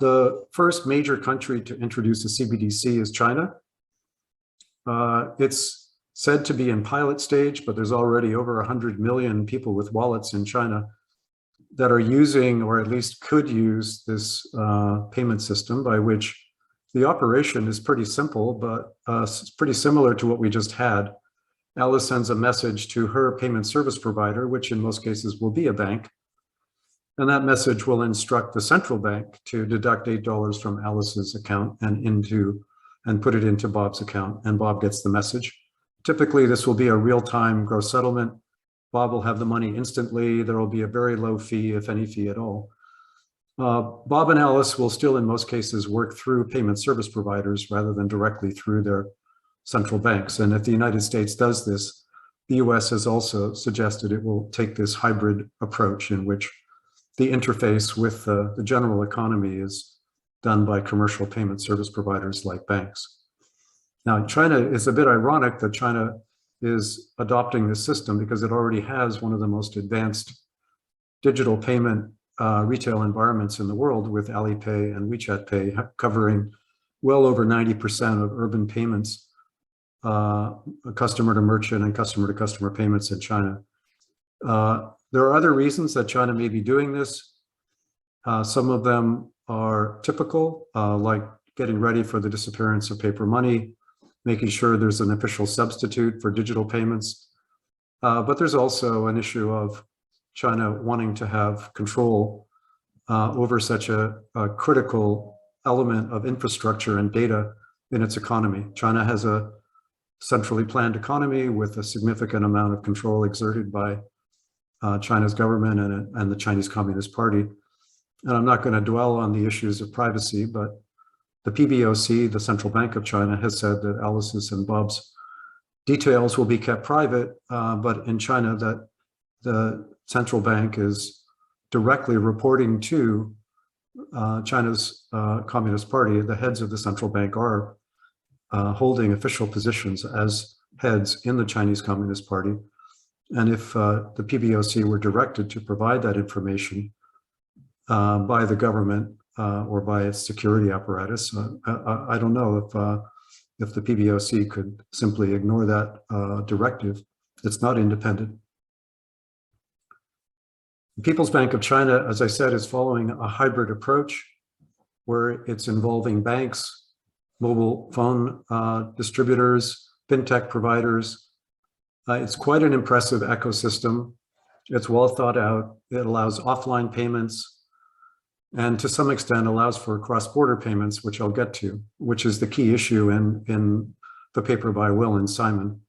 The first major country to introduce a CBDC is China. It's said to be in pilot stage, but there's already over 100 million people with wallets in China that are using, or at least could use, this payment system, by which the operation is pretty simple, but it's pretty similar to what we just had. Alice sends a message to her payment service provider, which in most cases will be a bank. And that message will instruct the central bank to deduct $8 from Alice's account and put it into Bob's account, and Bob gets the message. Typically, this will be a real-time gross settlement. Bob will have the money instantly. There will be a very low fee, if any fee at all. Bob and Alice will still, in most cases, work through payment service providers rather than directly through their central banks. And if the United States does this, the US has also suggested it will take this hybrid approach in which the interface with the general economy is done by commercial payment service providers like banks. Now, China, is a bit ironic that China is adopting this system because it already has one of the most advanced digital payment retail environments in the world, with Alipay and WeChat Pay covering well over 90% of urban payments, customer to merchant and customer to customer payments in China. There are other reasons that China may be doing this. Some of them are typical, like getting ready for the disappearance of paper money, making sure there's an official substitute for digital payments. But there's also an issue of China wanting to have control over such a critical element of infrastructure and data in its economy. China has a centrally planned economy with a significant amount of control exerted by China's government and the Chinese Communist Party. And I'm not going to dwell on the issues of privacy, but the PBOC, the Central Bank of China, has said that Alice's and Bob's details will be kept private, but in China that the central bank is directly reporting to China's Communist Party. The heads of the central bank are holding official positions as heads in the Chinese Communist Party. And if the PBOC were directed to provide that information by the government or by its security apparatus, I don't know if the PBOC could simply ignore that directive. It's not independent. The People's Bank of China, as I said, is following a hybrid approach where it's involving banks, mobile phone distributors, fintech providers. It's quite an impressive ecosystem. It's well thought out. It allows offline payments and to some extent allows for cross-border payments, which I'll get to, which is the key issue in the paper by Will and Simon.